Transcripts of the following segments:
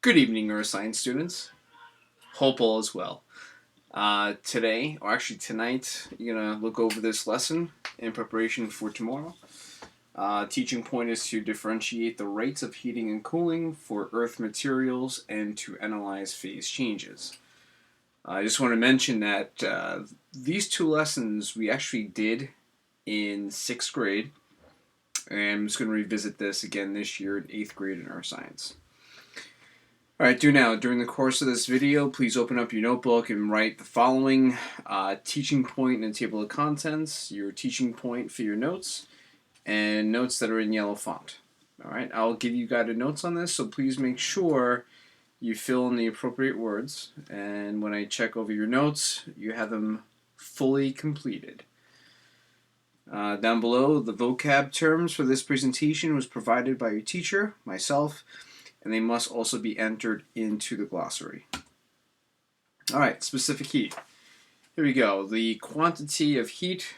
Good evening, neuroscience students. Hope all is well. Today, or actually tonight, you're going to look over this lesson in preparation for tomorrow. Teaching point is to differentiate the rates of heating and cooling for earth materials and to analyze phase changes. I just want to mention that these two lessons we actually did in 6th grade, and I'm just going to revisit this again this year in 8th grade in earth science. Alright, during the course of this video, please open up your notebook and write the following teaching point in a table of contents, your teaching point for your notes, and notes that are in yellow font. Alright, I'll give you guided notes on this, so please make sure you fill in the appropriate words, and when I check over your notes, you have them fully completed. Down below, the vocab terms for this presentation was provided by your teacher, myself, and they must also be entered into the glossary. Alright, specific heat. Here we go. The quantity of heat,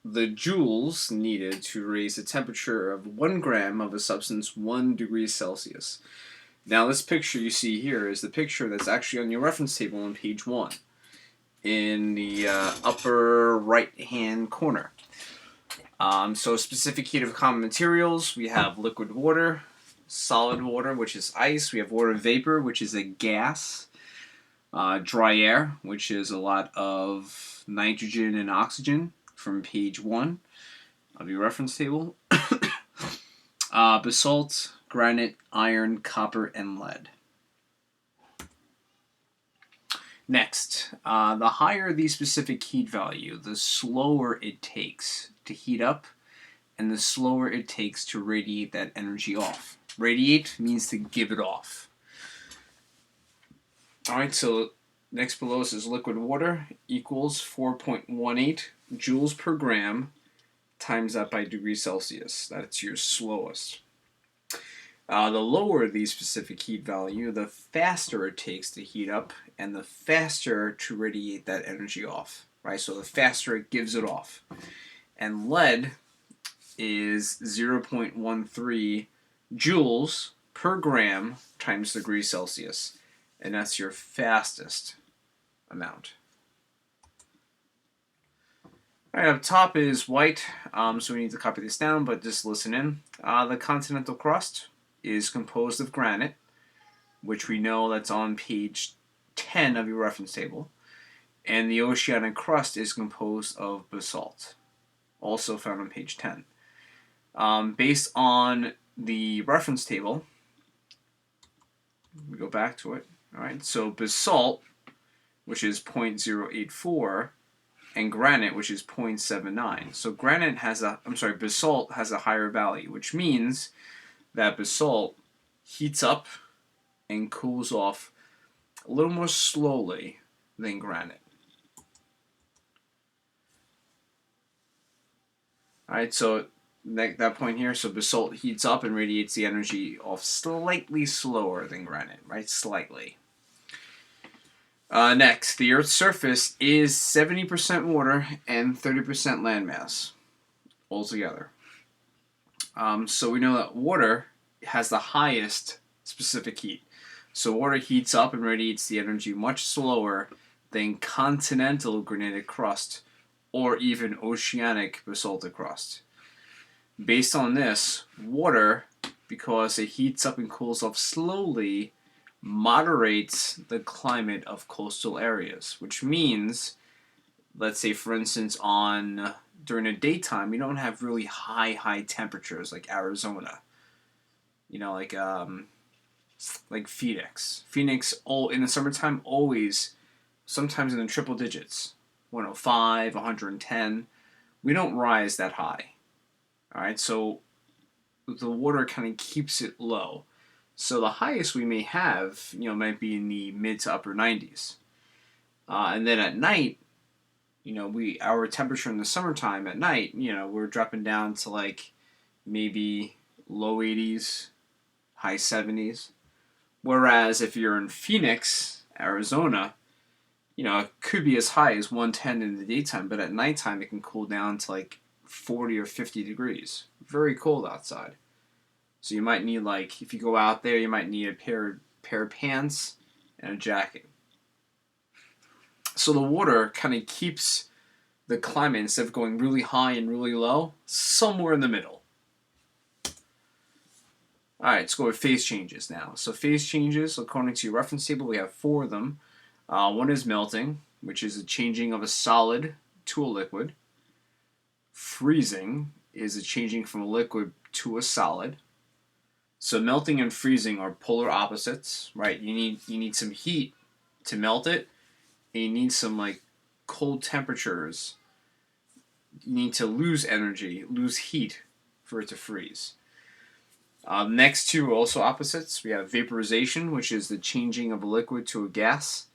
the joules needed to raise the temperature of 1 gram of a substance 1 degree Celsius. Now this picture you see here is the picture that's actually on your reference table on page 1 in the upper right hand corner. So specific heat of common materials, we have liquid water, solid water, which is ice. We have water vapor, which is a gas. Dry air, which is a lot of nitrogen and oxygen from page 1 of your reference table. Basalt, granite, iron, copper, and lead. Next, the higher the specific heat value, the slower it takes to heat up and the slower it takes to radiate that energy off. Radiate means to give it off. Alright, so next below says liquid water equals 4.18 joules per gram times that by degrees Celsius. That's your slowest. The lower the specific heat value, the faster it takes to heat up and the faster to radiate that energy off. Right, so the faster it gives it off. And lead is 0.13 joules per gram times degrees Celsius, and that's your fastest amount. All right, up top is white, so we need to copy this down, but just listen in. The continental crust is composed of granite, which we know that's on page 10 of your reference table, and the oceanic crust is composed of basalt, also found on page 10. Based on the reference table, we go back to it. All right, so basalt, which is 0.084, and granite, which is 0.79. So basalt has a higher value, which means that basalt heats up and cools off a little more slowly than granite. All right, so that point here, so basalt heats up and radiates the energy off slightly slower than granite, right? Slightly. Next, the Earth's surface is 70% water and 30% landmass altogether. So we know that water has the highest specific heat. So water heats up and radiates the energy much slower than continental granitic crust or even oceanic basaltic crust. Based on this, water, because it heats up and cools off slowly, moderates the climate of coastal areas, which means, let's say for instance during the daytime, you don't have really high temperatures like Arizona. You know, like Phoenix. Phoenix, in the summertime, always, sometimes in the triple digits, 105, 110. We don't rise that high. All right, so the water kind of keeps it low. So the highest we may have, might be in the mid to upper 90s. And then at night, our temperature in the summertime at night, we're dropping down to like maybe low 80s, high 70s. Whereas if you're in Phoenix, Arizona, it could be as high as 110 in the daytime, but at nighttime it can cool down to like 40 or 50 degrees. Very cold outside. So you might need, if you go out there, you might need a pair of pair of pants, and a jacket. So the water kind of keeps the climate, instead of going really high and really low, somewhere in the middle. Alright, let's go with phase changes now. So phase changes, according to your reference table, we have 4 of them. One is melting, which is a changing of a solid to a liquid. Freezing is a changing from a liquid to a solid. So melting and freezing are polar opposites, right? You need some heat to melt it, and you need some like cold temperatures. You need to lose energy, lose heat for it to freeze. Next two are also opposites. We have vaporization, which is the changing of a liquid to a gas.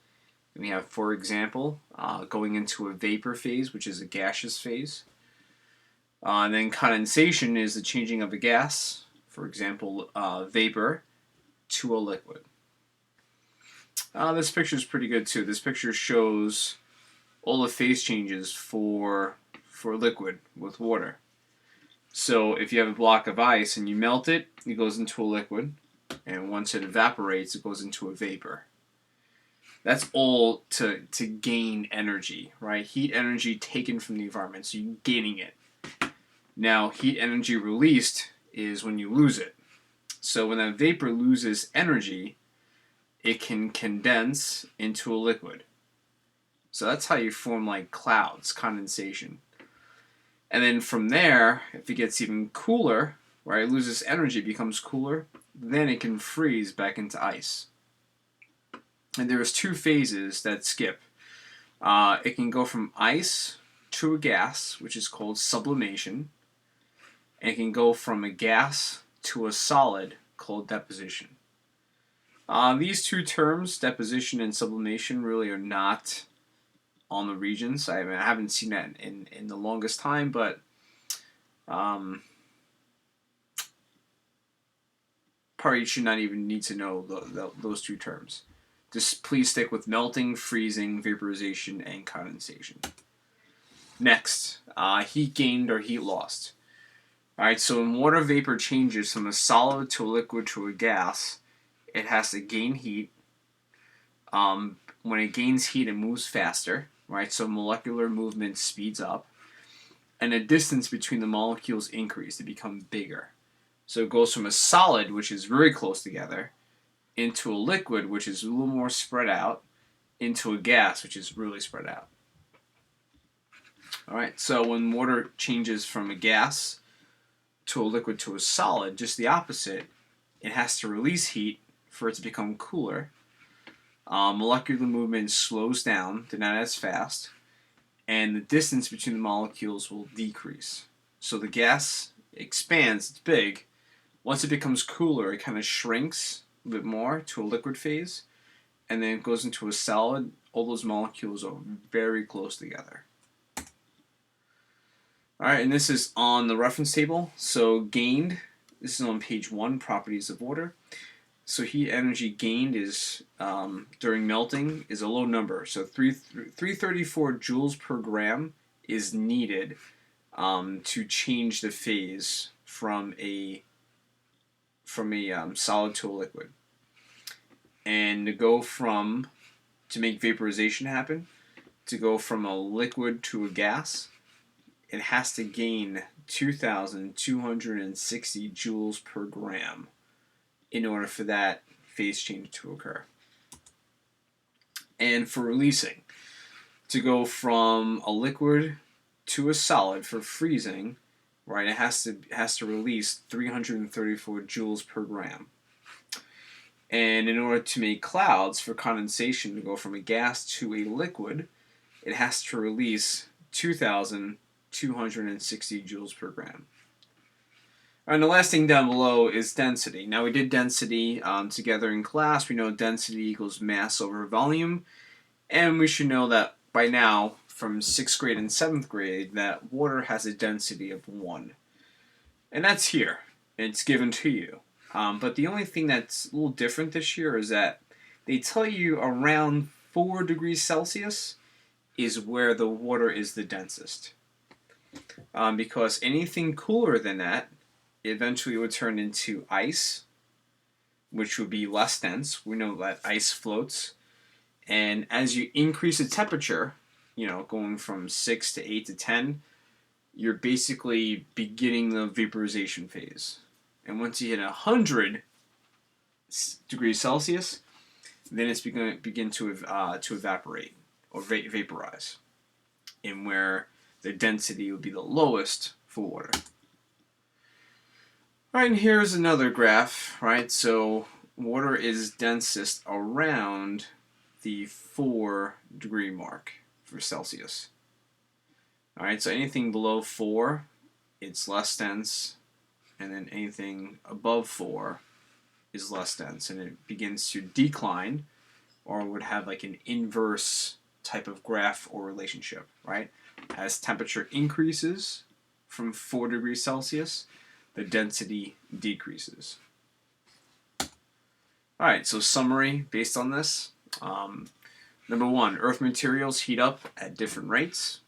And we have, for example, going into a vapor phase, which is a gaseous phase. And then condensation is the changing of a gas, for example, vapor, to a liquid. This picture is pretty good too. This picture shows all the phase changes for liquid with water. So if you have a block of ice and you melt it, it goes into a liquid, and once it evaporates, it goes into a vapor. That's all to gain energy, right? Heat energy taken from the environment, so you're gaining it. Now, heat energy released is when you lose it. So when that vapor loses energy, it can condense into a liquid. So that's how you form like clouds, condensation. And then from there, if it gets even cooler, right, it loses energy, becomes cooler, then it can freeze back into ice. And there's 2 phases that skip. It can go from ice to a gas, which is called sublimation. And it can go from a gas to a solid, called deposition. These 2 terms, deposition and sublimation, really are not on the regions. I haven't seen that in the longest time, but probably you should not even need to know those 2 terms. Just please stick with melting, freezing, vaporization, and condensation. Next, heat gained or heat lost. Alright, so when water vapor changes from a solid to a liquid to a gas, it has to gain heat. When it gains heat, it moves faster, right? So molecular movement speeds up, and the distance between the molecules increase. They become bigger. So it goes from a solid, which is very close together, into a liquid, which is a little more spread out, into a gas, which is really spread out. Alright, so when water changes from a gas to a liquid to a solid, just the opposite, it has to release heat for it to become cooler. Molecular movement slows down, they're not as fast, and the distance between the molecules will decrease. So the gas expands, it's big. Once it becomes cooler, it kind of shrinks a bit more to a liquid phase, and then it goes into a solid. All those molecules are very close together. Alright, and this is on the reference table. So gained, this is on page 1, properties of water. So heat energy gained is during melting is a low number. So 334 joules per gram is needed to change the phase from a solid to a liquid. And to make vaporization happen, to go from a liquid to a gas, it has to gain 2,260 joules per gram in order for that phase change to occur. And for releasing, to go from a liquid to a solid for freezing, right, it has to release 334 joules per gram. And in order to make clouds, for condensation, to go from a gas to a liquid, it has to release 2,260 joules per gram. And the last thing down below is density. Now we did density together in class. We know density equals mass over volume. And we should know that by now, from 6th grade and 7th grade, that water has a density of 1. And that's here. It's given to you. But the only thing that's a little different this year is that they tell you around 4 degrees Celsius is where the water is the densest. Because anything cooler than that eventually would turn into ice, which would be less dense. We know that ice floats. And as you increase the temperature, going from 6 to 8 to 10, you're basically beginning the vaporization phase. And once you hit 100 degrees Celsius, then it's begin to evaporate or vaporize, and where the density would be the lowest for water. All right, and here's another graph, right? So water is densest around the 4-degree mark for Celsius. All right, so anything below 4, it's less dense, and then anything above 4 is less dense, and it begins to decline, or would have like an inverse type of graph or relationship, right? As temperature increases from 4 degrees Celsius, the density decreases. All right, so summary based on this. Number 1, Earth materials heat up at different rates.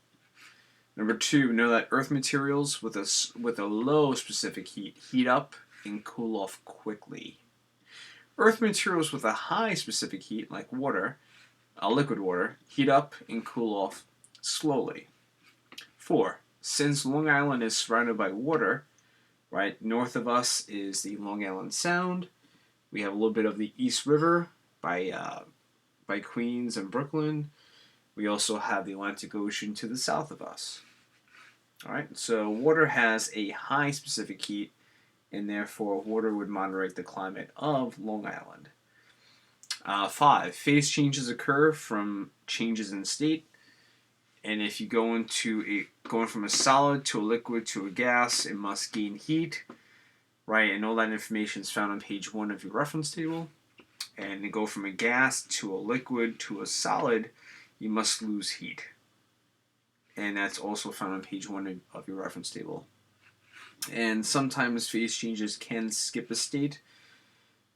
Number 2, know that Earth materials with a low specific heat up and cool off quickly. Earth materials with a high specific heat, like water, liquid water, heat up and cool off slowly. 4, since Long Island is surrounded by water, right, north of us is the Long Island Sound. We have a little bit of the East River by Queens and Brooklyn. We also have the Atlantic Ocean to the south of us. All right, so water has a high specific heat, and therefore water would moderate the climate of Long Island. 5, phase changes occur from changes in state, and if you go going from a solid to a liquid to a gas, it must gain heat, right? And all that information is found on page 1 of your reference table. And to go from a gas to a liquid to a solid, you must lose heat. And that's also found on page 1 of your reference table. And sometimes phase changes can skip a state.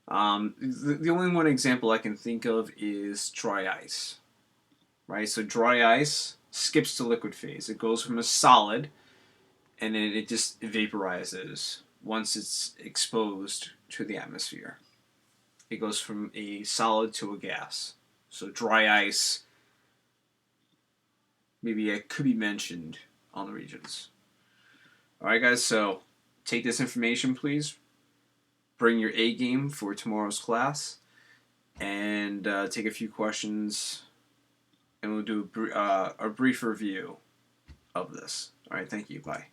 The only one example I can think of is dry ice. Right? So dry ice skips the liquid phase. It goes from a solid, and then it just vaporizes once it's exposed to the atmosphere. It goes from a solid to a gas. So dry ice, maybe it could be mentioned on the regions. All right, guys, so take this information, please. Bring your A game for tomorrow's class, and take a few questions, and we'll do a brief review of this. All right, thank you. Bye.